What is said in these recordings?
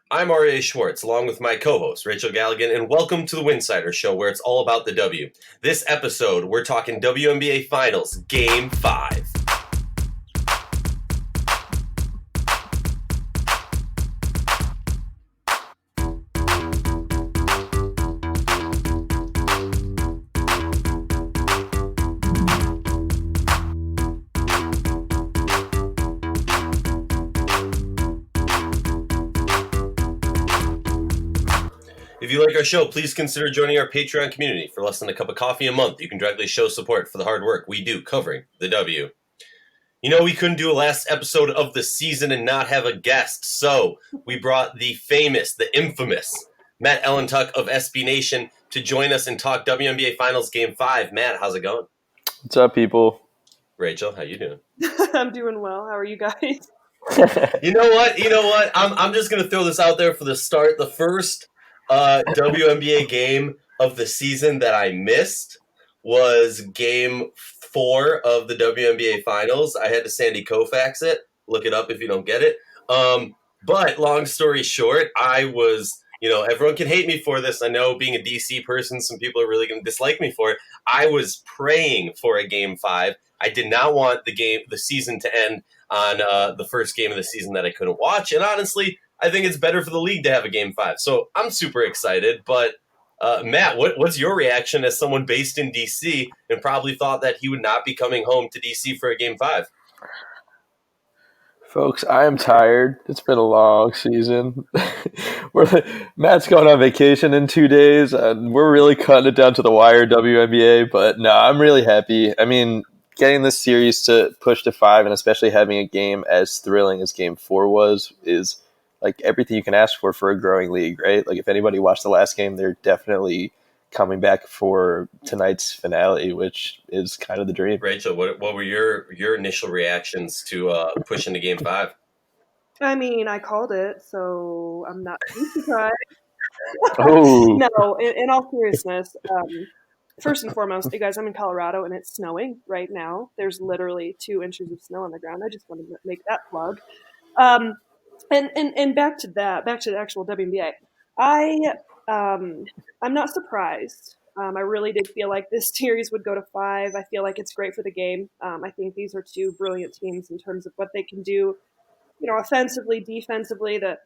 I'm Aryeh Schwartz, along with my co-host, Rachel Galligan, and welcome to the Winsidr show, where it's all about the W. This episode, we're talking WNBA Finals, Game 5. If you like our show, please consider joining our Patreon community. For less than a cup of coffee a month, you can directly show support for the hard work we do covering the W. You know, we couldn't do a last episode of the season and not have a guest, so we brought the famous, the infamous Matt Ellentuck of SB Nation to join us and talk WNBA Finals Game 5. Matt, how's it going? What's up, people? Rachel, how you doing? I'm doing well. How are you guys? You know what? I'm just going to throw this out there for the start. The first WNBA game of the season that I missed was Game 4 of the WNBA Finals. I had to Sandy Koufax it. Look it up if you don't get it. But long story short, I was, everyone can hate me for this. I know being a DC person, some people are really going to dislike me for it. I was praying for a Game 5. I did not want the season to end on the first game of the season that I couldn't watch. And honestly, I think it's better for the league to have a Game 5. So I'm super excited. But Matt, what's your reaction as someone based in DC and probably thought that he would not be coming home to DC for a Game 5? Folks, I am tired. It's been a long season. Matt's going on vacation in 2 days, and we're really cutting it down to the wire, WNBA. But no, I'm really happy. I mean, getting this series to push to 5 and especially having a game as thrilling as Game 4 was is like everything you can ask for a growing league, right? Like if anybody watched the last game, they're definitely coming back for tonight's finale, which is kind of the dream. Rachel, what were your initial reactions to pushing to Game 5? I mean, I called it, so I'm not too surprised. Oh. No, in all seriousness, first and foremost, you guys, I'm in Colorado and it's snowing right now. There's literally 2 inches of snow on the ground. I just wanted to make that plug. And back to the actual WNBA. I'm not surprised. I really did feel like this series would go to 5. I feel like it's great for the game. I think these are 2 brilliant teams in terms of what they can do, offensively, defensively, the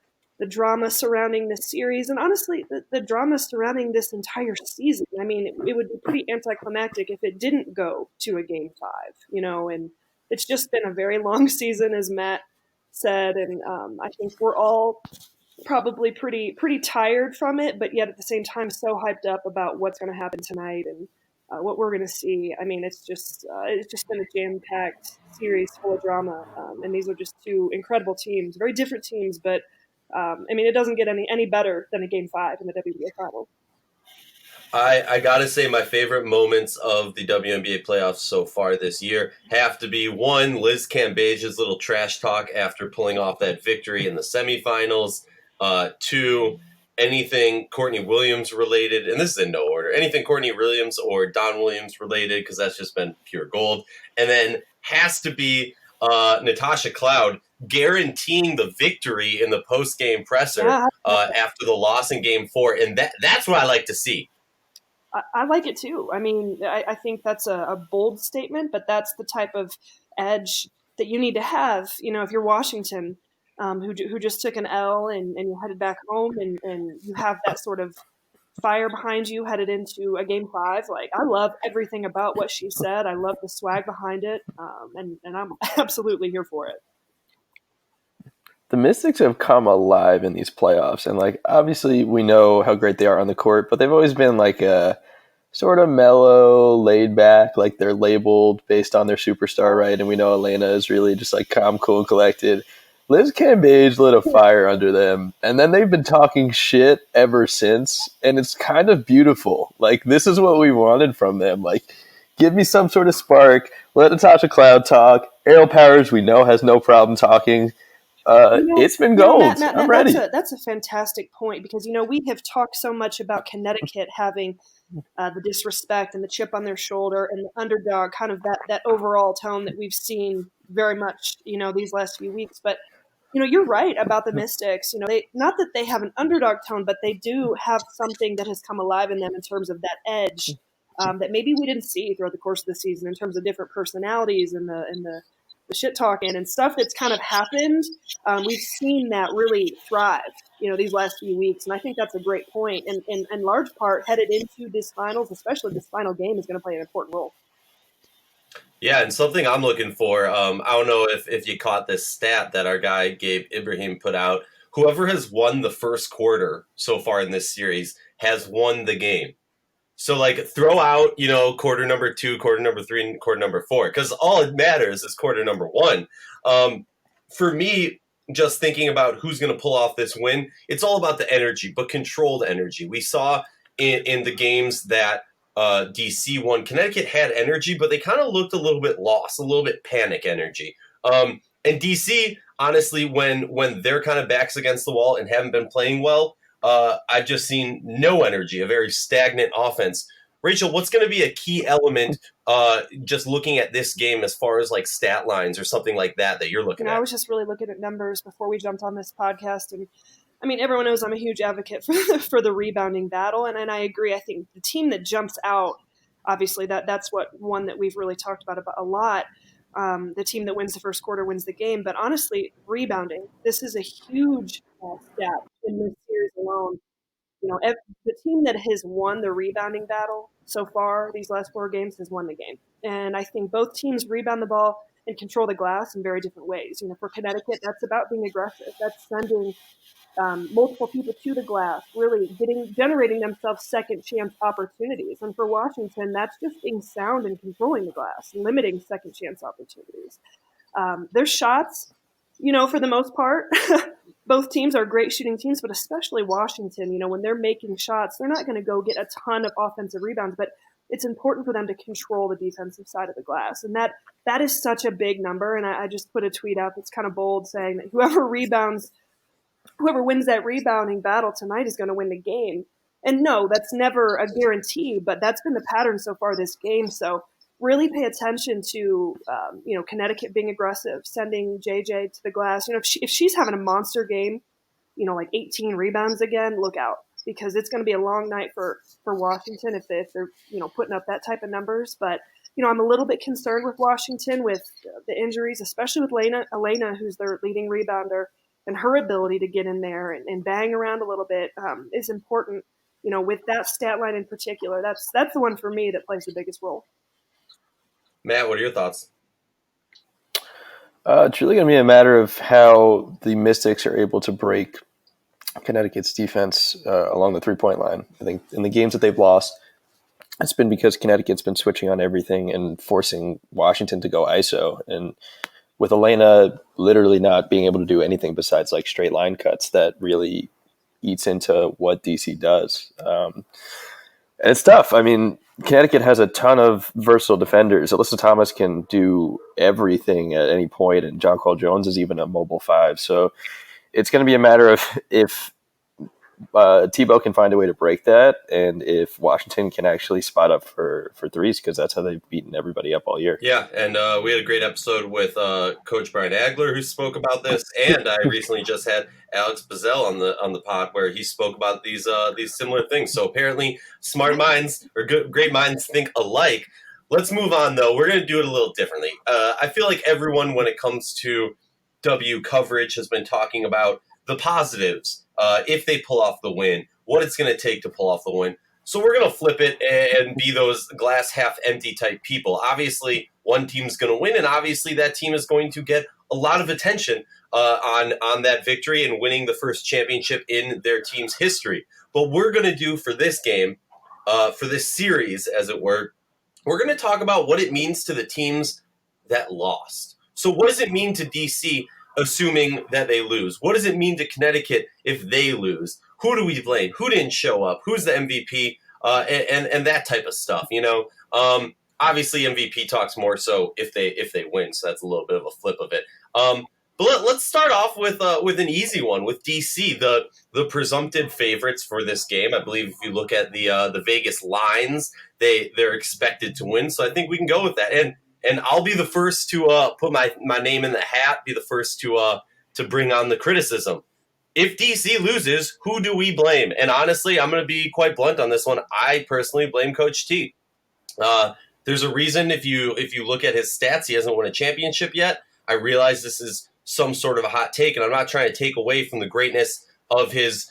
drama surrounding this series, and honestly, the drama surrounding this entire season. I mean, it would be pretty anticlimactic if it didn't go to a Game 5, and it's just been a very long season, as Matt said, and I think we're all probably pretty tired from it, but yet at the same time so hyped up about what's going to happen tonight and what we're going to see. I mean, it's just been a jam-packed series full of drama, and these are just 2 incredible teams, very different teams, but I mean, it doesn't get any better than a Game 5 in the WNBA Finals. I gotta say my favorite moments of the WNBA playoffs so far this year have to be 1, Liz Cambage's little trash talk after pulling off that victory in the semifinals. 2, anything Courtney Williams related, and this is in no order, anything Courtney Williams or Don Williams related, because that's just been pure gold. And then has to be Natasha Cloud guaranteeing the victory in the post-game presser after the loss in Game 4, and that's what I like to see. I like it too. I mean, I think that's a bold statement, but that's the type of edge that you need to have, if you're Washington, who just took an L and you headed back home and you have that sort of fire behind you headed into a Game 5. Like, I love everything about what she said. I love the swag behind it, and I'm absolutely here for it. The Mystics have come alive in these playoffs, and like obviously we know how great they are on the court, but they've always been like a sort of mellow, laid back, like they're labeled based on their superstar, right? And we know Elena is really just like calm, cool, and collected. Liz Cambage lit a fire under them, and then they've been talking shit ever since, and it's kind of beautiful. Like, this is what we wanted from them. Like, give me some sort of spark, let Natasha Cloud talk. Ariel Powers, we know, has no problem talking. It's been gold. Matt, I'm ready. That's a fantastic point because, we have talked so much about Connecticut having the disrespect and the chip on their shoulder and the underdog, kind of that overall tone that we've seen very much, these last few weeks. But You're right about the Mystics. They not that they have an underdog tone, but they do have something that has come alive in them in terms of that edge that maybe we didn't see throughout the course of the season in terms of different personalities and the shit talking and stuff that's kind of happened. We've seen that really thrive, these last few weeks, and I think that's a great point. And in large part, headed into this finals, especially this final game, is going to play an important role. Yeah, and something I'm looking for, I don't know if you caught this stat that our guy Gabe Ibrahim put out. Whoever has won the first quarter so far in this series has won the game. So, throw out, quarter number 2, quarter number 3, and quarter number 4, because all it matters is quarter number 1. For me, just thinking about who's going to pull off this win, it's all about the energy, but controlled energy. We saw in the games that DC won, Connecticut had energy, but they kind of looked a little bit lost, a little bit panic energy. And DC, honestly, when they're kind of backs against the wall and haven't been playing well, I've just seen no energy, a very stagnant offense. Rachel, what's going to be a key element just looking at this game as far as stat lines or something like that you're looking at? I was just really looking at numbers before we jumped on this podcast, and I mean, everyone knows I'm a huge advocate for the rebounding battle, and I agree. I think the team that jumps out, obviously, that's one that we've really talked about a lot. The team that wins the first quarter wins the game. But honestly, rebounding, this is a huge step in this series alone. The team that has won the rebounding battle so far, these last 4 games, has won the game. And I think both teams rebound the ball and control the glass in very different ways. For Connecticut, that's about being aggressive. That's sending multiple people to the glass, really generating themselves second chance opportunities. And for Washington, that's just being sound and controlling the glass, limiting second chance opportunities. Their shots, for the most part, both teams are great shooting teams, but especially Washington, when they're making shots, they're not going to go get a ton of offensive rebounds, but it's important for them to control the defensive side of the glass. And that is such a big number. And I just put a tweet out that's kind of bold saying that whoever wins that rebounding battle tonight is going to win the game. And no, that's never a guarantee, but that's been the pattern so far this game. So really pay attention to, Connecticut being aggressive, sending JJ to the glass. If she's having a monster game, 18 rebounds again, look out, because it's going to be a long night for Washington if they're, putting up that type of numbers. But, I'm a little bit concerned with Washington with the injuries, especially with Elena, who's their leading rebounder, and her ability to get in there and bang around a little bit is important. With that stat line in particular, that's the one for me that plays the biggest role. Matt, what are your thoughts? It's really going to be a matter of how the Mystics are able to break Connecticut's defense along the three-point line. I think in the games that they've lost, it's been because Connecticut's been switching on everything and forcing Washington to go ISO. And with Elena literally not being able to do anything besides straight line cuts, that really eats into what DC does. And it's tough. I mean, Connecticut has a ton of versatile defenders. Alyssa Thomas can do everything at any point, and John Carl Jones is even a mobile 5. So it's going to be a matter of if Tebow can find a way to break that, and if Washington can actually spot up for threes, because that's how they've beaten everybody up all year. Yeah, and we had a great episode with Coach Brian Agler, who spoke about this, and I recently just had Alex Bazell on the pod where he spoke about these similar things. So apparently, smart minds or great minds think alike. Let's move on, though. We're going to do it a little differently. I feel like everyone, when it comes to W coverage, has been talking about the positives. If they pull off the win, what it's going to take to pull off the win. So we're going to flip it and be those glass half empty type people. Obviously, one team's going to win, and obviously that team is going to get a lot of attention on that victory and winning the first championship in their team's history. But we're going to do for this game, for this series, as it were, we're going to talk about what it means to the teams that lost. So what does it mean to DC assuming that they lose? What does it mean to Connecticut if they lose? Who do we blame? Who didn't show up? Who's the MVP? And that type of stuff. Obviously MVP talks more so if they win. So that's a little bit of a flip of it. But let's start off with an easy one with DC, the presumptive favorites for this game. I believe if you look at the Vegas lines, they're expected to win. So I think we can go with that. And I'll be the first to put my name in the hat, be the first to to bring on the criticism. If DC loses, who do we blame? And honestly, I'm going to be quite blunt on this one. I personally blame Coach T. There's a reason if you look at his stats, he hasn't won a championship yet. I realize this is some sort of a hot take, and I'm not trying to take away from the greatness of his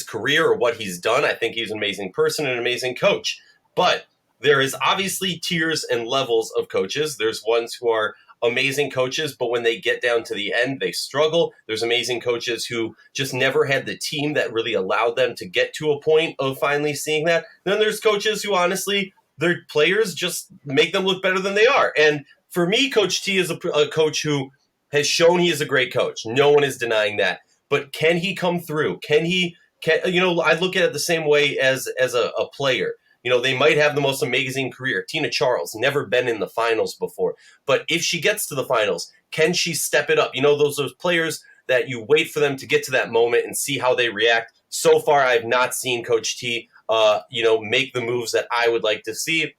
career or what he's done. I think he's an amazing person and an amazing coach. But there is obviously tiers and levels of coaches. There's ones who are amazing coaches, but when they get down to the end, they struggle. There's amazing coaches who just never had the team that really allowed them to get to a point of finally seeing that. Then there's coaches who honestly, their players just make them look better than they are. And for me, Coach T is a coach who has shown he is a great coach. No one is denying that. But can he come through? Can I look at it the same way as a player. They might have the most amazing career. Tina Charles, never been in the finals before. But if she gets to the finals, can she step it up? Those players that you wait for them to get to that moment and see how they react. So far, I've not seen Coach T, make the moves that I would like to see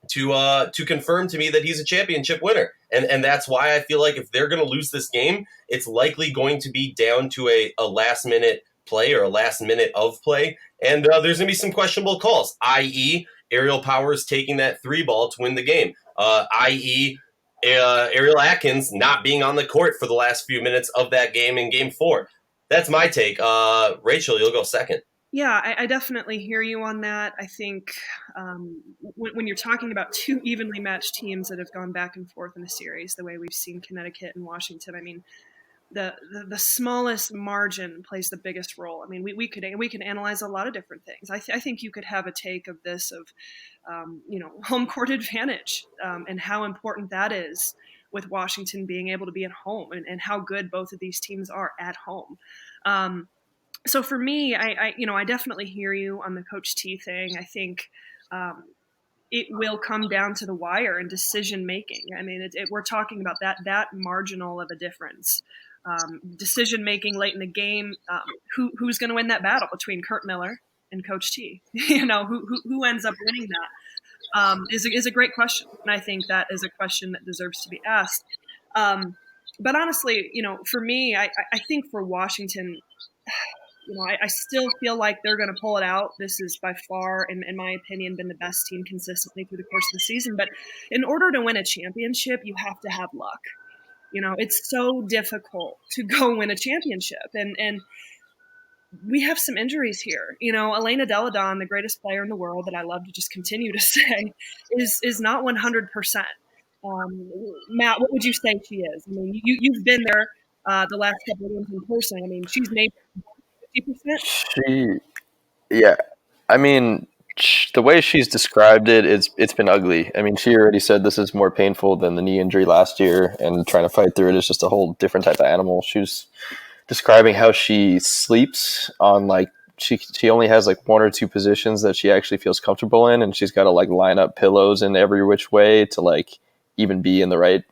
to confirm to me that he's a championship winner. And that's why I feel like if they're going to lose this game, it's likely going to be down to a last-minute play or a last minute of play. And there's going to be some questionable calls, i.e. Ariel Powers taking that 3-ball to win the game, i.e. Ariel Atkins not being on the court for the last few minutes of that game in Game 4. That's my take. Rachel, you'll go second. Yeah, I definitely hear you on that. I think when you're talking about two evenly matched teams that have gone back and forth in a series, the way we've seen Connecticut and Washington, I mean, the smallest margin plays the biggest role. I mean, we could analyze a lot of different things. I think you could have a take of this of, home court advantage and how important that is with Washington being able to be at home and how good both of these teams are at home. So for me, I definitely hear you on the Coach T thing. I think it will come down to the wire and decision making. I mean, we're talking about that marginal of a difference. Decision making late in the game. Who's going to win that battle between Kurt Miller and Coach T? Who ends up winning that is a great question, and I think that is a question that deserves to be asked. But honestly, for me, I think for Washington, I still feel like they're going to pull it out. This is by far, in my opinion, been the best team consistently through the course of the season. But in order to win a championship, you have to have luck. It's so difficult to go win a championship. And we have some injuries here. Elena Deladon, the greatest player in the world that I love to just continue to say, is not 100%. Matt, what would you say she is? I mean, you've been there the last couple of games in person. I mean, she's maybe 50%. Yeah. I mean, the way she's described it's been ugly. I mean, she already said this is more painful than the knee injury last year, and trying to fight through it is just a whole different type of animal. She was describing how she sleeps on she only has one or two positions that she actually feels comfortable in, and she's got to line up pillows in every which way to even be in the right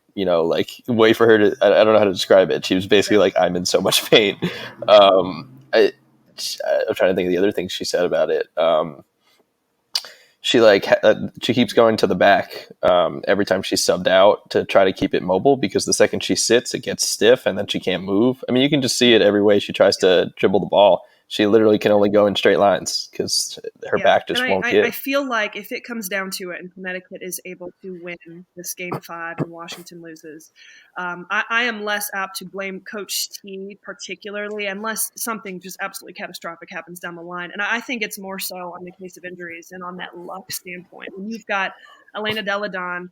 way for her to. I don't know how to describe it. She was basically I'm in so much pain. I'm trying to think of the other things she said about it. She keeps going to the back every time she's subbed out to try to keep it mobile, because the second she sits, it gets stiff and then she can't move. I mean, you can just see it every way she tries to dribble the ball. She literally can only go in straight lines because her back just won't give. I feel like if it comes down to it and Connecticut is able to win this Game 5 and Washington loses, I am less apt to blame Coach T particularly, unless something just absolutely catastrophic happens down the line. And I think it's more so on the case of injuries and on that luck standpoint. When you've got Elena Deladon,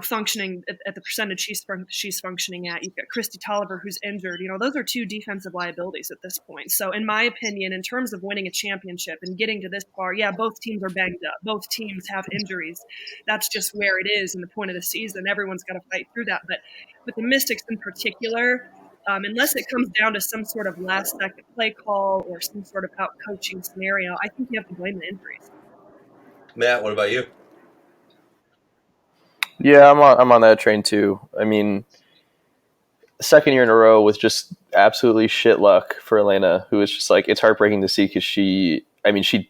functioning at the percentage she's functioning at. You've got Christy Tolliver, who's injured. Those are two defensive liabilities at this point. So in my opinion, in terms of winning a championship and getting to this far, yeah, both teams are banged up. Both teams have injuries. That's just where it is in the point of the season. Everyone's got to fight through that. But with the Mystics in particular, unless it comes down to some sort of last-second play call or some sort of out-coaching scenario, I think you have to blame the injuries. Matt, what about you? Yeah, I'm on that train too. I mean, second year in a row with just absolutely shit luck for Elena, who is just it's heartbreaking to see because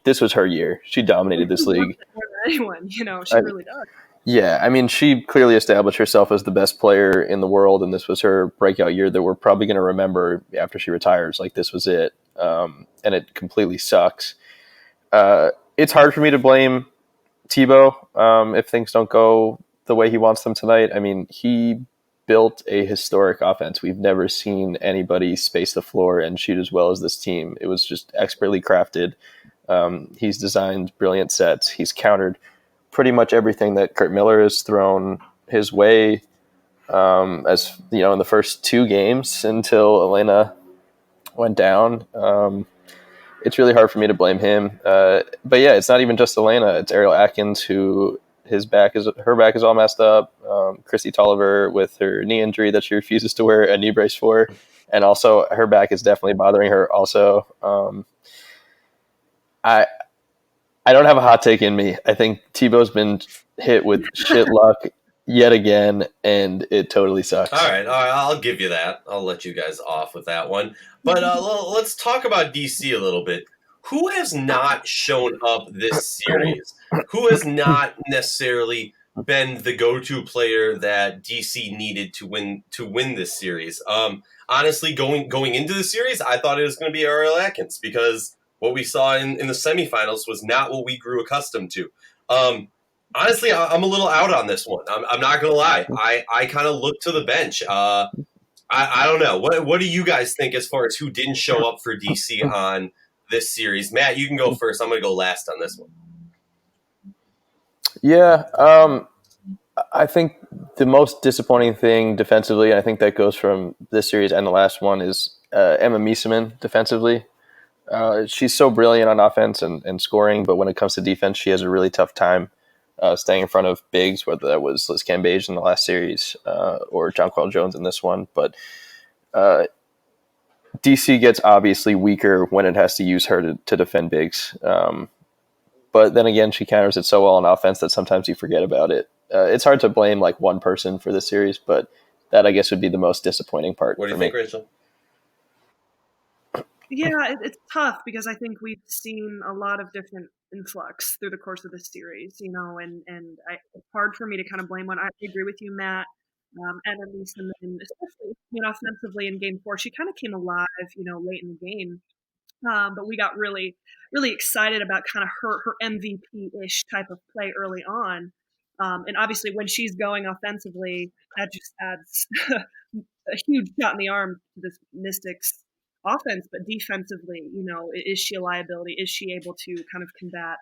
this was her year. She dominated this league. More than anyone, she really does. Yeah, I mean, she clearly established herself as the best player in the world, and this was her breakout year that we're probably going to remember after she retires. Like, this was it. And it completely sucks. It's hard for me to blame Tebow if things don't go the way he wants them tonight. I mean, he built a historic offense. We've never seen anybody space the floor and shoot as well as this team. It was just expertly crafted. He's designed brilliant sets. He's countered pretty much everything that Kurt Miller has thrown his way, as you know, in the first 2 games until Elena went down. It's really hard for me to blame him. But yeah, it's not even just Elena. It's Ariel Atkins, who her back is all messed up. Christy Tolliver with her knee injury that she refuses to wear a knee brace for, and also her back is definitely bothering her. Also, I don't have a hot take in me. I think Tebow's been hit with shit luck yet again, and it totally sucks. All right, I'll give you that. I'll let you guys off with that one. But let's talk about DC a little bit. Who has not shown up this series? Who has not necessarily been the go-to player that DC needed to win this series? Honestly, going into the series, I thought it was going to be Ariel Atkins, because what we saw in the semifinals was not what we grew accustomed to. Honestly, I'm a little out on this one. I'm not going to lie. I kind of look to the bench. I don't know. What do you guys think as far as who didn't show up for DC on this series? Matt, you can go first. I'm going to go last on this one. Yeah, I think the most disappointing thing defensively, and I think that goes from this series and the last one, is Emma Miesemann defensively. She's so brilliant on offense and scoring, but when it comes to defense, she has a really tough time staying in front of bigs, whether that was Liz Cambage in the last series or Jonquel Jones in this one. But DC gets obviously weaker when it has to use her to defend bigs. But then again, she counters it so well on offense that sometimes you forget about it. It's hard to blame like one person for this series, but that I guess would be the most disappointing part. What do you think, Rachel? Yeah, it's tough because I think we've seen a lot of different influx through the course of this series, you know, and it's hard for me to kind of blame one. I agree with you, Matt. And at least, especially, offensively in Game 4, she kind of came alive, late in the game. But we got really, really excited about kind of her MVP-ish type of play early on. And obviously, when she's going offensively, that just adds a huge shot in the arm to this Mystics offense. But defensively, is she a liability? Is she able to kind of combat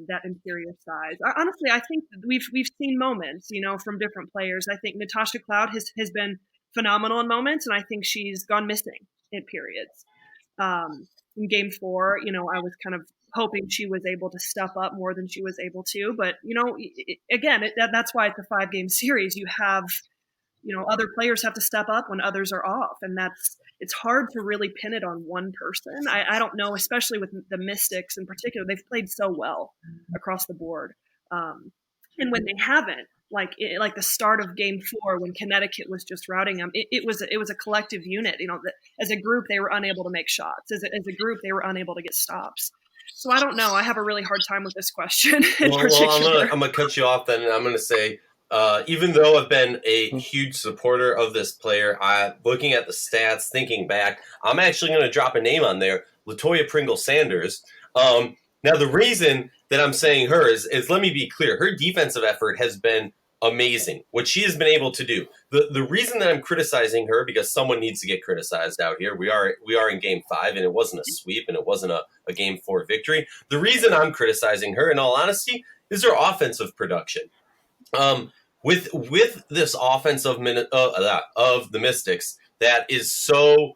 that inferior size? Honestly, I think we've seen moments, from different players. I think Natasha Cloud has been phenomenal in moments, and I think she's gone missing in periods. In Game 4, I was kind of hoping she was able to step up more than she was able to. But, again, that's why it's a 5-game series. You have, other players have to step up when others are off. And it's hard to really pin it on one person. I don't know, especially with the Mystics in particular. They've played so well across the board. And when they haven't, like the start of Game 4 when Connecticut was just routing them, it was a collective unit. As a group, they were unable to make shots. As a group, they were unable to get stops. So I don't know. I have a really hard time with this question in particular. I'm gonna cut you off then, and I'm gonna say, even though I've been a huge supporter of this player, looking at the stats, thinking back, I'm actually gonna drop a name on there, LaToya Pringle-Sanders. Now the reason that I'm saying her is let me be clear, her defensive effort has been amazing, what she has been able to do. The reason that I'm criticizing her, because someone needs to get criticized out here. We are in Game 5, and it wasn't a sweep, and it wasn't a Game 4 victory. The reason I'm criticizing her, in all honesty, is her offensive production. With this offense of the Mystics that is so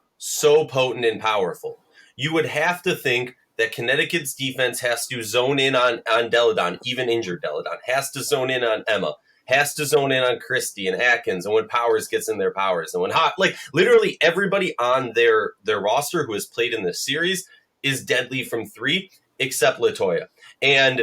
potent and powerful, you would have to think that Connecticut's defense has to zone in on Deladon, even injured Deladon, has to zone in on Emma, has to zone in on Christy and Atkins, and when Powers gets in their Powers, and when literally everybody on their roster who has played in this series is deadly from 3, except LaToya. And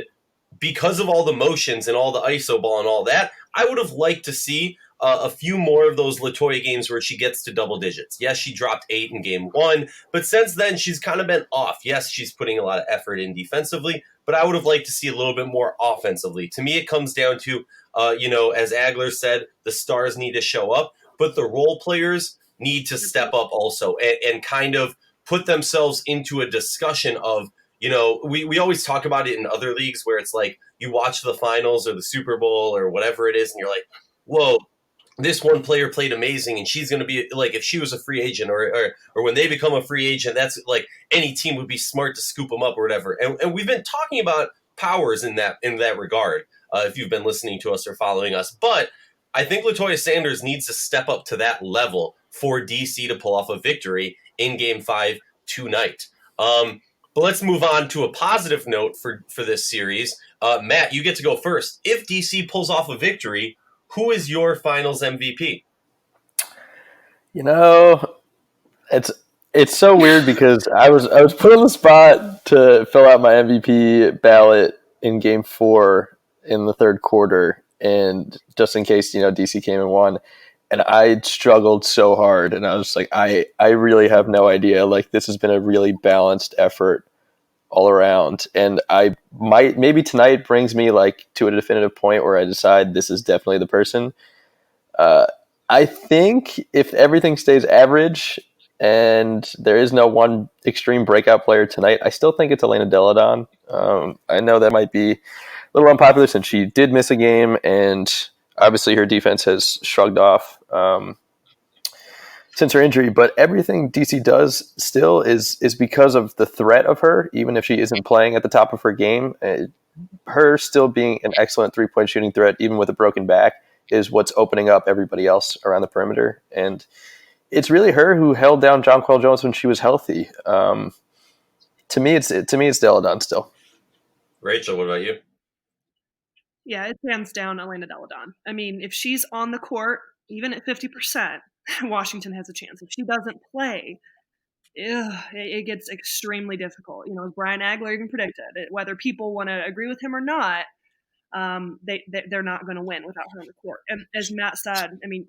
because of all the motions and all the iso ball and all that, I would have liked to see a few more of those Latoya games where she gets to double digits. Yes, she dropped 8 in game 1, but since then she's kind of been off. Yes, she's putting a lot of effort in defensively, but I would have liked to see a little bit more offensively. To me, it comes down to, as Agler said, the stars need to show up, but the role players need to step up also and kind of put themselves into a discussion of, we always talk about it in other leagues where it's like you watch the finals or the Super Bowl or whatever it is, and you're like, whoa, this one player played amazing, and she's going to be like, if she was a free agent or when they become a free agent, that's like any team would be smart to scoop them up or whatever. And we've been talking about powers in that regard, if you've been listening to us or following us. But I think Latoya Sanders needs to step up to that level for DC to pull off a victory in Game 5 tonight. But let's move on to a positive note for this series. Matt, you get to go first. If DC pulls off a victory, who is your finals MVP? It's so weird because I was put on the spot to fill out my MVP ballot in Game 4 in the third quarter, and just in case DC came and won, and I struggled so hard, and I was like, I really have no idea. Like, this has been a really balanced effort all around, and maybe tonight brings me like to a definitive point where I decide this is definitely the person. I think if everything stays average and there is no one extreme breakout player tonight, I still think it's Elena Delle Donne. I know that might be a little unpopular since she did miss a game, and obviously her defense has shrugged off since her injury, but everything DC does still is because of the threat of her, even if she isn't playing at the top of her game. Her still being an excellent three-point shooting threat, even with a broken back, is what's opening up everybody else around the perimeter. And it's really her who held down Jonquel Jones when she was healthy. To me, it's Delle Donne still. Rachel, what about you? Yeah, it's hands down Elena Delle Donne. I mean, if she's on the court, even at 50%, Washington has a chance. If she doesn't play, it gets extremely difficult. As Brian Agler even predicted, whether people want to agree with him or not, they're not going to win without her on the court. And as Matt said, I mean,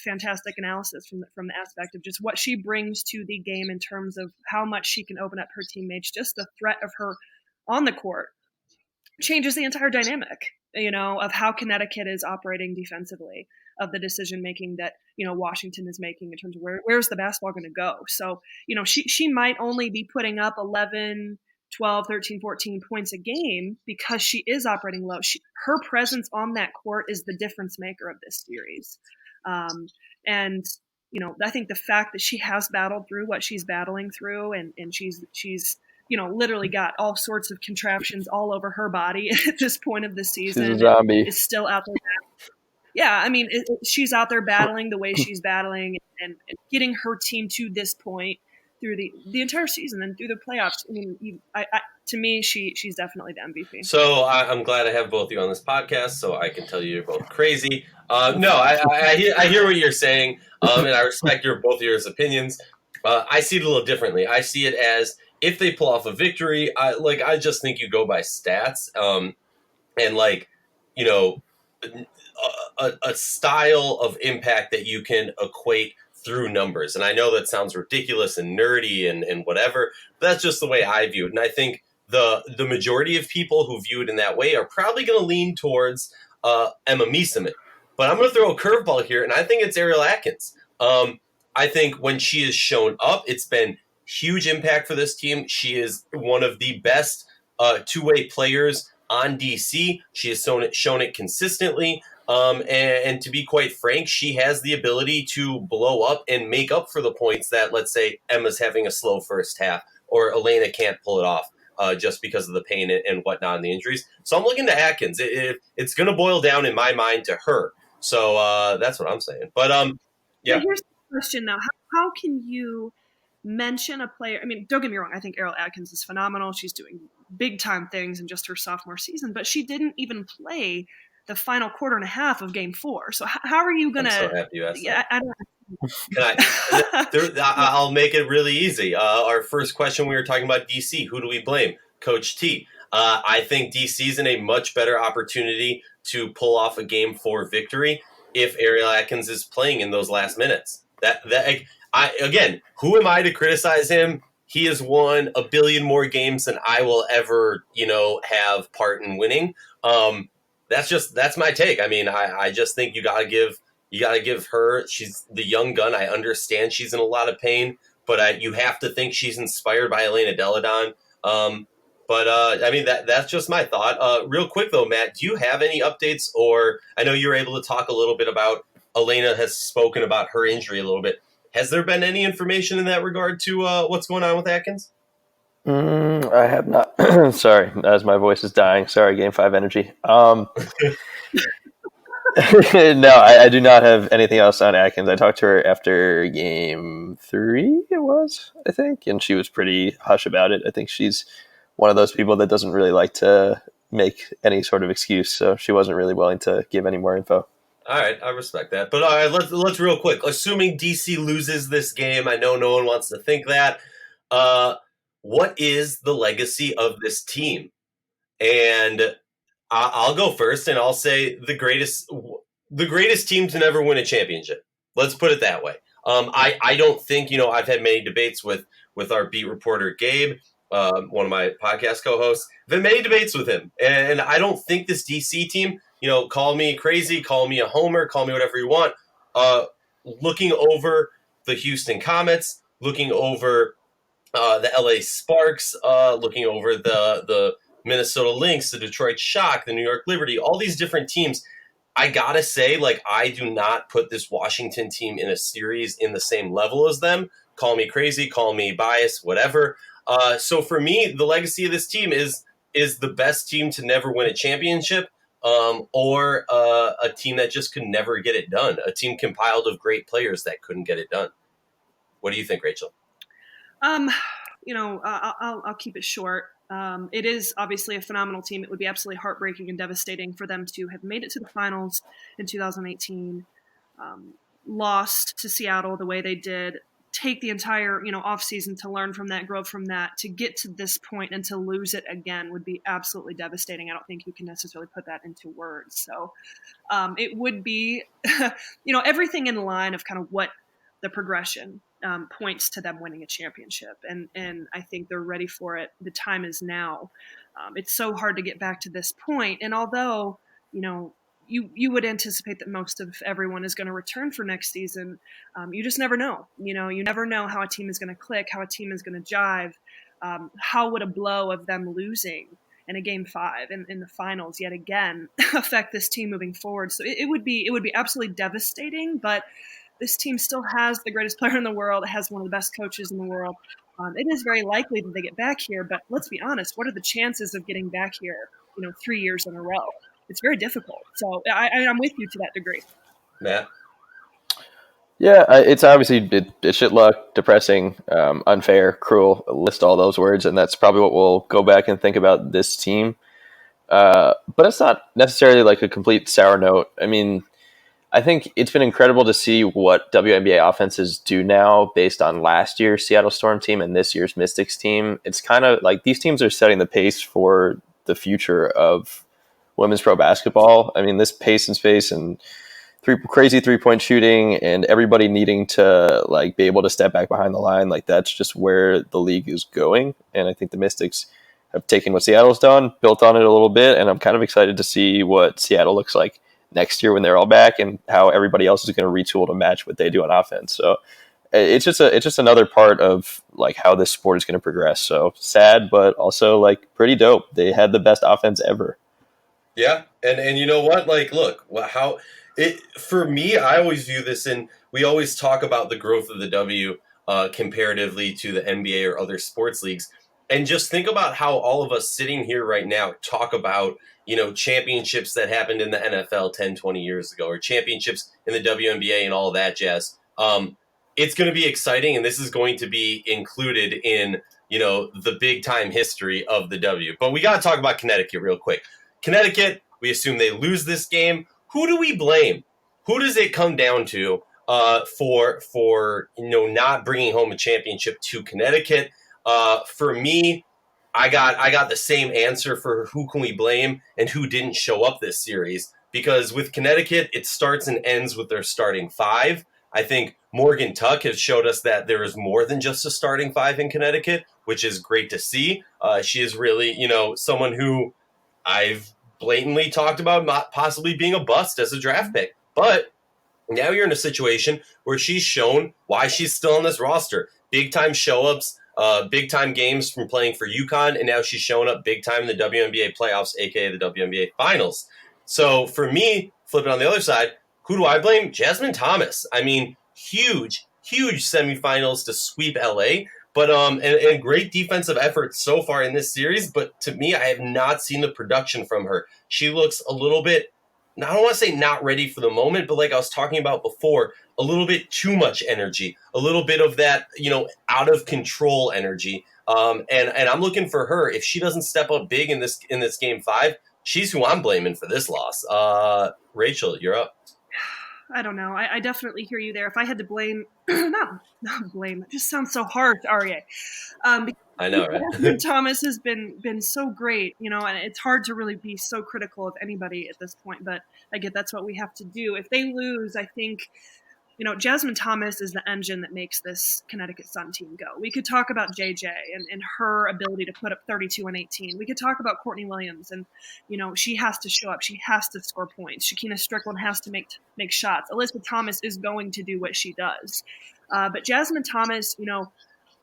fantastic analysis from the aspect of just what she brings to the game in terms of how much she can open up her teammates. Just the threat of her on the court changes the entire dynamic, of how Connecticut is operating defensively, of the decision making that Washington is making in terms of where's the basketball going to go. So she might only be putting up 11, 12, 13, 14 points a game because she is operating low. Her presence on that court is the difference maker of this series. And I think the fact that she has battled through what she's battling through, and she's literally got all sorts of contraptions all over her body at this point of the season. She's a zombie. Is still out there. Yeah, I mean, she's out there battling the way she's battling and getting her team to this point through the entire season and through the playoffs. I mean, to me, she's definitely the MVP. So I'm glad I have both of you on this podcast, so I can tell you you're both crazy. No, I hear what you're saying, and I respect both of your opinions. I see it a little differently. I see it as if they pull off a victory, I just think you go by stats, and a style of impact that you can equate through numbers. And I know that sounds ridiculous and nerdy and whatever, but that's just the way I view it. And I think the majority of people who view it in that way are probably going to lean towards Emma Meeseman. But I'm going to throw a curveball here, and I think it's Ariel Atkins. I think when she has shown up, it's been huge impact for this team. She is one of the best two-way players on DC. She has shown it consistently. And to be quite frank, she has the ability to blow up and make up for the points that, let's say, Emma's having a slow first half or Elena can't pull it off just because of the pain and whatnot and the injuries. So I'm looking to Atkins. It's going to boil down, in my mind, to her. So that's what I'm saying. But, yeah. Here's the question, though. How can you mention a player? I mean, don't get me wrong. I think Ariel Atkins is phenomenal. She's doing big-time things in just her sophomore season. But she didn't even play the final quarter and a half of Game 4. So how are you going to? I'm so happy you asked that. I don't. I'll make it really easy. Our first question, we were talking about DC. Who do we blame? Coach T. I think DC's in a much better opportunity to pull off a Game 4 victory if Ariel Atkins is playing in those last minutes. Again, who am I to criticize him? He has won a billion more games than I will ever, have part in winning. That's my take. I mean, I just think you gotta give her. She's the young gun. I understand she's in a lot of pain, but you have to think she's inspired by Elena Deladon. I mean, that's just my thought. Real quick though, Matt, do you have any updates? Or I know you were able to talk a little bit about Elena has spoken about her injury a little bit. Has there been any information in that regard to what's going on with Atkins? I have not. Sorry, as my voice is dying. Sorry, Game 5 energy. No, I do not have anything else on Atkins. I talked to her after Game 3, it was, I think, and she was pretty hush about it. I think she's one of those people that doesn't really like to make any sort of excuse, so she wasn't really willing to give any more info. All right, I respect that. But all right, let's real quick. Assuming DC loses this game, I know no one wants to think that. What is the legacy of this team? And I'll go first, and I'll say the greatest team to never win a championship. Let's put it that way. I don't think I've had many debates with our beat reporter Gabe, one of my podcast co-hosts. I've had many debates with him, and I don't think this DC team. Call me crazy, call me a homer, call me whatever you want. Looking over the Houston Comets, looking over the LA Sparks, looking over the Minnesota Lynx, the Detroit Shock, the New York Liberty, all these different teams. I gotta say, I do not put this Washington team in a series in the same level as them. Call me crazy, call me biased, whatever. So for me, the legacy of this team is the best team to never win a championship. Or a team that just could never get it done. A team compiled of great players that couldn't get it done. What do you think, Rachel? I'll keep it short. It is obviously a phenomenal team. It would be absolutely heartbreaking and devastating for them to have made it to the finals in 2018, lost to Seattle the way they did, take the entire offseason to learn from that, grow from that, to get to this point and to lose it again would be absolutely devastating. I don't think you can necessarily put that into words. So it would be everything in line of kind of what the progression points to them winning a championship, and I think they're ready for it. The time is now. It's so hard to get back to this point, and although you would anticipate that most of everyone is going to return for next season. You just never know. You never know how a team is going to click, how a team is going to jive. How would a blow of them losing in a Game 5 in the finals yet again affect this team moving forward? So it would be absolutely devastating. But this team still has the greatest player in the world. It has one of the best coaches in the world. It is very likely that they get back here. But let's be honest. What are the chances of getting back here? 3 years in a row. It's very difficult. So I'm with you to that degree. Matt? Yeah, it's obviously it's shit luck, depressing, unfair, cruel, list all those words, and that's probably what we'll go back and think about this team. But it's not necessarily like a complete sour note. I mean, I think it's been incredible to see what WNBA offenses do now based on last year's Seattle Storm team and this year's Mystics team. It's kind of like these teams are setting the pace for the future of women's pro basketball. I mean, this pace and space and crazy 3-point shooting and everybody needing to be able to step back behind the line, that's just where the league is going. And I think the Mystics have taken what Seattle's done, built on it a little bit, and I'm kind of excited to see what Seattle looks like next year when they're all back and how everybody else is going to retool to match what they do on offense. So it's just another part of how this sport is going to progress. So sad, but also pretty dope. They had the best offense ever. Yeah, and you know what? Look, for me, I always view this we always talk about the growth of the W comparatively to the NBA or other sports leagues. And just think about how all of us sitting here right now talk about, championships that happened in the NFL 10, 20 years ago, or championships in the WNBA and all of that jazz. It's going to be exciting, and this is going to be included in, the big time history of the W. But we got to talk about Connecticut real quick. Connecticut, we assume they lose this game. Who do we blame? Who does it come down to for not bringing home a championship to Connecticut? For me, I got the same answer for who can we blame and who didn't show up this series. Because with Connecticut, it starts and ends with their starting five. I think Morgan Tuck has showed us that there is more than just a starting five in Connecticut, which is great to see. She is really, someone who I've blatantly talked about not possibly being a bust as a draft pick. But now you're in a situation where she's shown why she's still on this roster. Big time show ups, big time games from playing for UConn, and now she's showing up big time in the WNBA playoffs, aka the WNBA finals. So for me, flipping on the other side, who do I blame? Jasmine Thomas. I mean, huge semifinals to sweep LA, but and great defensive effort so far in this series. But to me, I have not seen the production from her. She looks a little bit, I don't want to say not ready for the moment, but like I was talking about before, a little bit too much energy, a little bit of that, out of control energy. And I'm looking for her. If she doesn't step up big in this game 5, she's who I'm blaming for this loss. Rachel, you're up. I don't know. I definitely hear you there. If I had to blame, not blame, it just sounds so harsh, Aryeh. I know, right? Thomas has been so great, and it's hard to really be so critical of anybody at this point, but I get that's what we have to do. If they lose, I think, Jasmine Thomas is the engine that makes this Connecticut Sun team go. We could talk about JJ and her ability to put up 32 and 18. We could talk about Courtney Williams and, she has to show up. She has to score points. Shakina Strickland has to make shots. Elizabeth Thomas is going to do what she does. But Jasmine Thomas,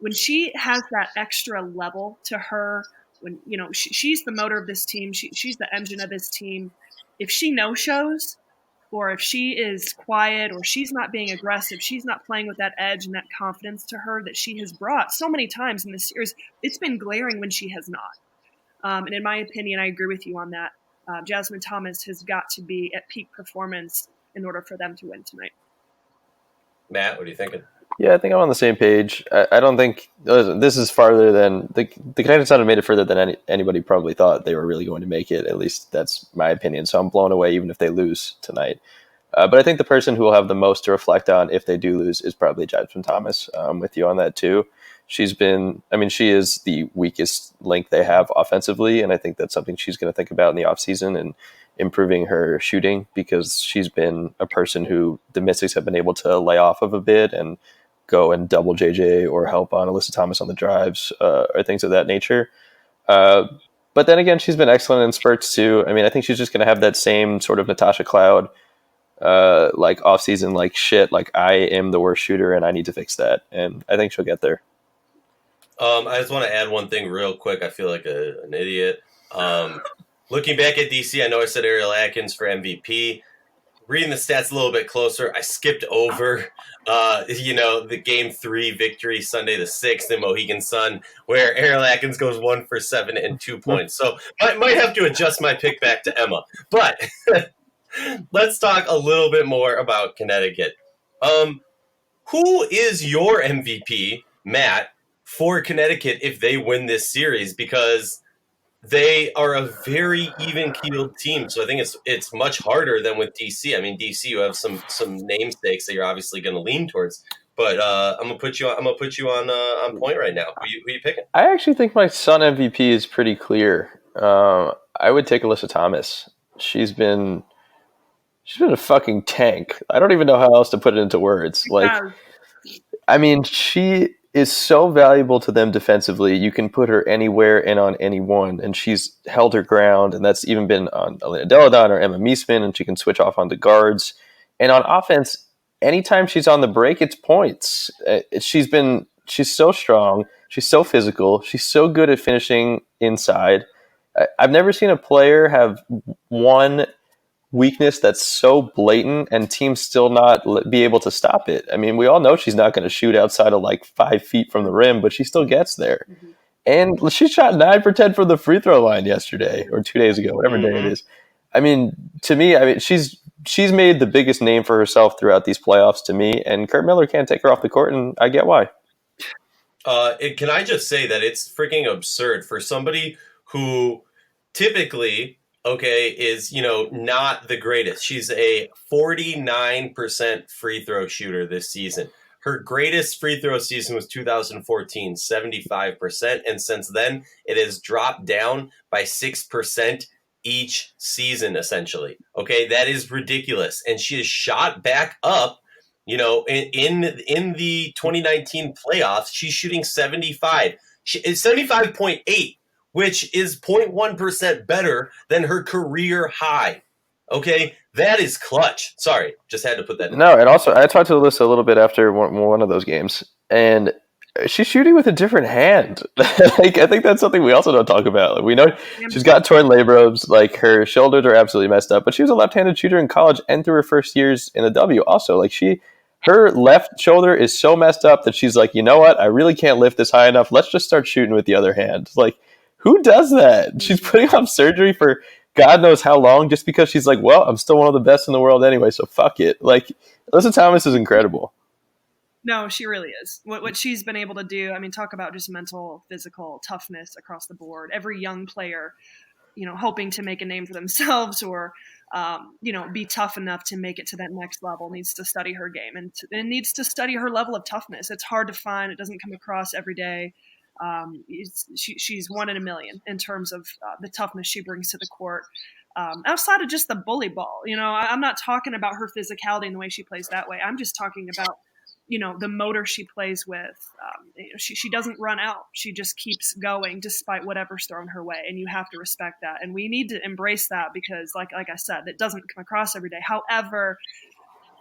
when she has that extra level to her, when, she's the motor of this team, she's the engine of this team. If she no-shows, or if she is quiet, or she's not being aggressive, she's not playing with that edge and that confidence to her that she has brought so many times in this series, it's been glaring when she has not. And in my opinion, I agree with you on that. Jasmine Thomas has got to be at peak performance in order for them to win tonight. Matt, what are you thinking? Yeah, I think I'm on the same page. I don't think this is farther than the Connecticut Sun have made it further than anybody probably thought they were really going to make it. At least that's my opinion. So I'm blown away even if they lose tonight. But I think the person who will have the most to reflect on if they do lose is probably Jasmine Thomas. I'm with you on that too. She is the weakest link they have offensively, and I think that's something she's going to think about in the offseason and improving her shooting, because she's been a person who the Mystics have been able to lay off of a bit and go and double JJ or help on Alyssa Thomas on the drives or things of that nature. But then again, she's been excellent in spurts too. I mean, I think she's just going to have that same sort of Natasha Cloud like off-season, like shit, like I am the worst shooter and I need to fix that. And I think she'll get there. I just want to add one thing real quick. I feel like an idiot. Looking back at DC, I know I said Ariel Atkins for MVP. Reading the stats a little bit closer, I skipped over, the Game 3 victory Sunday the 6th in Mohegan Sun, where Ariel Atkins goes 1 for 7 and 2 points. So I might have to adjust my pick back to Emma. But let's talk a little bit more about Connecticut. Who is your MVP, Matt, for Connecticut if they win this series? Because they are a very even-keeled team, so I think it's much harder than with DC. I mean, DC, you have some namesakes that you're obviously going to lean towards, but I'm gonna put you on point right now. Who you picking? I actually think my Sun MVP is pretty clear. I would take Alyssa Thomas. She's been a fucking tank. I don't even know how else to put it into words. I mean, she is so valuable to them defensively. You can put her anywhere and on anyone, and she's held her ground, and that's even been on Elena Deladon or Emma Meesman, and she can switch off onto guards. And on offense, anytime she's on the break, it's points. She's so strong. She's so physical. She's so good at finishing inside. I've never seen a player have one weakness that's so blatant and teams still not be able to stop it. I mean, we all know she's not going to shoot outside of like 5 feet from the rim, but she still gets there. Mm-hmm. And she shot 9 for 10 from the free throw line yesterday or 2 days ago, whatever day it is. I mean, to me, she's made the biggest name for herself throughout these playoffs to me, and Kurt Miller can't take her off the court, and I get why. Can I just say that it's freaking absurd for somebody who typically is, not the greatest. She's a 49% free throw shooter this season. Her greatest free throw season was 2014, 75%. And since then, it has dropped down by 6% each season, essentially. Okay, that is ridiculous. And she has shot back up. In the 2019 playoffs, she's shooting 75. It's 75.8, which is 0.1% better than her career high. Okay, that is clutch. Sorry, just had to put that in. No, and also I talked to Alyssa a little bit after one of those games, and she's shooting with a different hand. Like, I think that's something we also don't talk about. Like, we know she's got torn labrums, like her shoulders are absolutely messed up, but she was a left-handed shooter in college and through her first years in the W also. Like, her left shoulder is so messed up that she's like, you know what? I really can't lift this high enough. Let's just start shooting with the other hand. Like, who does that? She's putting off surgery for God knows how long just because she's like, well, I'm still one of the best in the world anyway, so fuck it. Like, Alyssa Thomas is incredible. No, she really is. What she's been able to do, I mean, talk about just mental, physical toughness across the board. Every young player, hoping to make a name for themselves or, be tough enough to make it to that next level needs to study her game and needs to study her level of toughness. It's hard to find. It doesn't come across every day. She's one in a million in terms of the toughness she brings to the court. Outside of just the bully ball, I'm not talking about her physicality and the way she plays that way. I'm just talking about the motor she plays with. She doesn't run out. She just keeps going despite whatever's thrown her way. And you have to respect that. And we need to embrace that because like I said, it doesn't come across every day. However,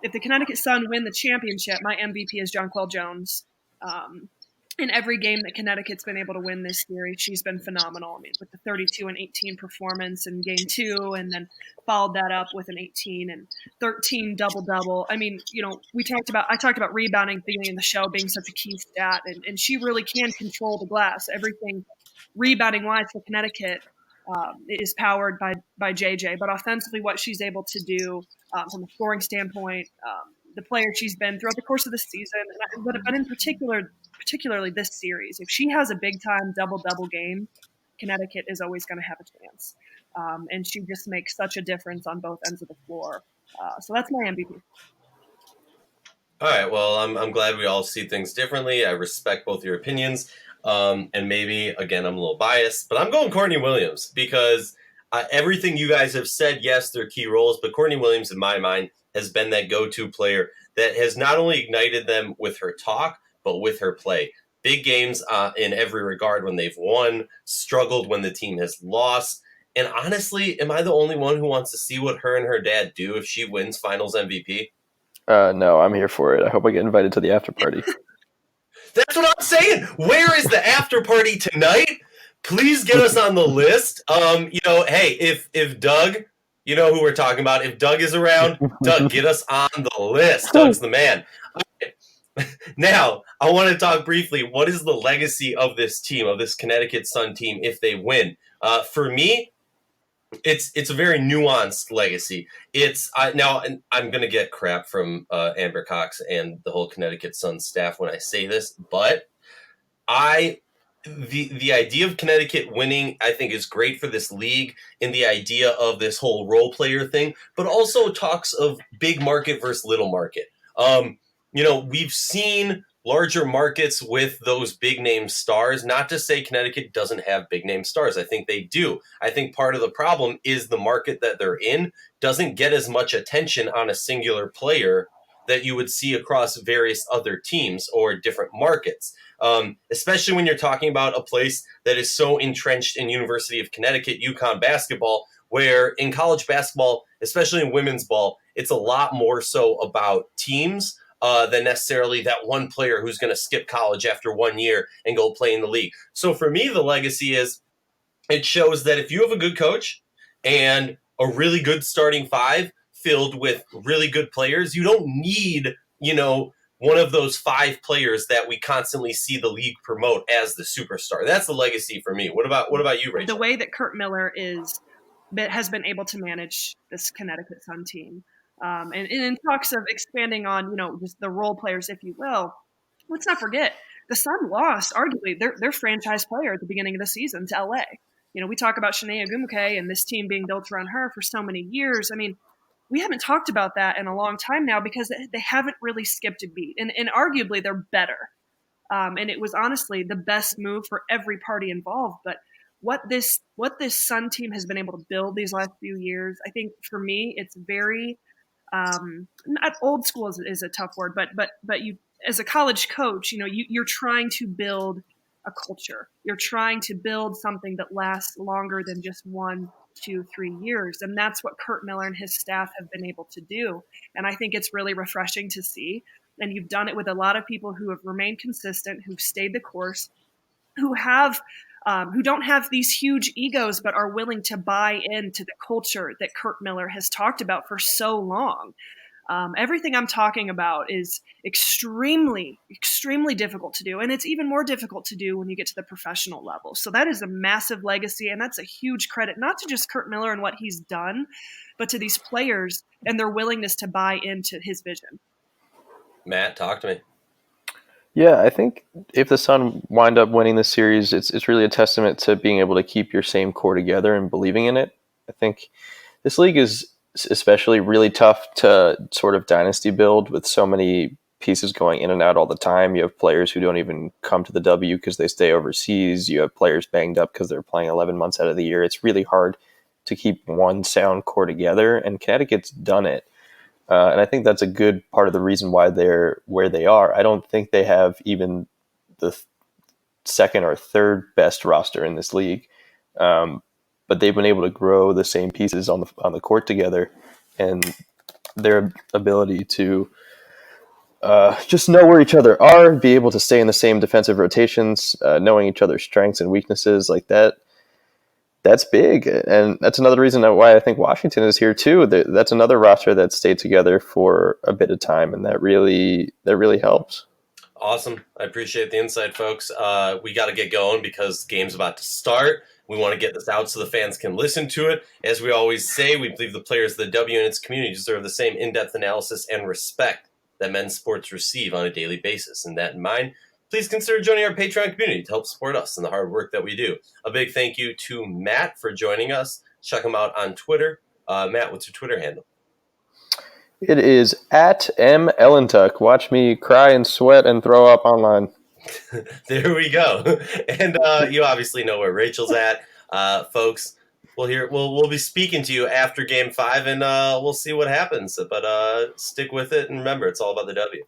if the Connecticut Sun win the championship, my MVP is Jonquel Jones. In every game that Connecticut's been able to win this series, she's been phenomenal. I mean, with the 32-18 performance in game 2, and then followed that up with an 18 and 13 double-double. I mean, I talked about rebounding at the beginning of the show being such a key stat, and she really can control the glass. Everything rebounding-wise for Connecticut is powered by JJ, but offensively, what she's able to do from a scoring standpoint, the player she's been throughout the course of the season, but in particularly this series. If she has a big-time double-double game, Connecticut is always going to have a chance. And she just makes such a difference on both ends of the floor. So that's my MVP. All right, well, I'm glad we all see things differently. I respect both your opinions. And maybe, again, I'm a little biased, but I'm going Courtney Williams because everything you guys have said, yes, they're key roles, but Courtney Williams, in my mind, has been that go-to player that has not only ignited them with her talk, but with her play. Big games in every regard when they've won, struggled when the team has lost. And honestly, am I the only one who wants to see what her and her dad do if she wins Finals MVP? No, I'm here for it. I hope I get invited to the after party. That's what I'm saying. Where is the after party tonight? Please get us on the list. Hey, if Doug, you know who we're talking about. If Doug is around, Doug, get us on the list. Doug's the man. Okay. Now, I want to talk briefly. What is the legacy of this team, of this Connecticut Sun team, if they win? For me, it's a very nuanced legacy. It's now, and I'm going to get crap from Amber Cox and the whole Connecticut Sun staff when I say this, but the idea of Connecticut winning, I think, is great for this league in the idea of this whole role player thing, but also talks of big market versus little market. We've seen larger markets with those big name stars. Not to say Connecticut doesn't have big name stars. I think they do. I think part of the problem is the market that they're in doesn't get as much attention on a singular player that you would see across various other teams or different markets. Especially when you're talking about a place that is so entrenched in University of Connecticut, UConn basketball, where in college basketball, especially in women's ball, it's a lot more so about teams than necessarily that one player who's going to skip college after 1 year and go play in the league. So for me, the legacy is it shows that if you have a good coach and a really good starting five filled with really good players, you don't need, one of those 5 players that we constantly see the league promote as the superstar. That's the legacy for me. What about you, Rachel? The way that Kurt Miller has been able to manage this Connecticut Sun team, and in talks of expanding on, just the role players, if you will, let's not forget the Sun lost arguably their franchise player at the beginning of the season to LA. We talk about Shanae Ogumke and this team being built around her for so many years. I mean, we haven't talked about that in a long time now because they haven't really skipped a beat. And arguably, they're better. And it was honestly the best move for every party involved. But what this Sun team has been able to build these last few years, I think for me, it's very not old school is a tough word, but you as a college coach, you're trying to build a culture. You're trying to build something that lasts longer than just 1, 2, 3 years. And that's what Kurt Miller and his staff have been able to do. And I think it's really refreshing to see. And you've done it with a lot of people who have remained consistent, who've stayed the course, who don't have these huge egos, but are willing to buy into the culture that Kurt Miller has talked about for so long. Everything I'm talking about is extremely, extremely difficult to do. And it's even more difficult to do when you get to the professional level. So that is a massive legacy. And that's a huge credit, not to just Kurt Miller and what he's done, but to these players and their willingness to buy into his vision. Matt, talk to me. Yeah, I think if the Sun wind up winning this series, it's really a testament to being able to keep your same core together and believing in it. I think this league is especially really tough to sort of dynasty build with so many pieces going in and out all the time. You have players who don't even come to the W because they stay overseas. You have players banged up because they're playing 11 months out of the year. It's really hard to keep one sound core together, and Connecticut's done it. And I think that's a good part of the reason why they're where they are. I don't think they have even the second or third best roster in this league. But they've been able to grow the same pieces on the court together, and their ability to just know where each other are, be able to stay in the same defensive rotations, knowing each other's strengths and weaknesses like that. That's big, and that's another reason why I think Washington is here too. That's another roster that stayed together for a bit of time, and that really helps. Awesome. I appreciate the insight, folks. We got to get going because the game's about to start. We want to get this out so the fans can listen to it. As we always say, we believe the players of the W and its community deserve the same in-depth analysis and respect that men's sports receive on a daily basis. And that in mind, please consider joining our Patreon community to help support us in the hard work that we do. A big thank you to Matt for joining us. Check him out on Twitter. Matt, what's your Twitter handle? It is at Ellentuck. Watch me cry and sweat and throw up online. There we go. And you obviously know where Rachel's at. Folks, we'll be speaking to you after Game 5, and we'll see what happens. But stick with it, and remember, it's all about the W.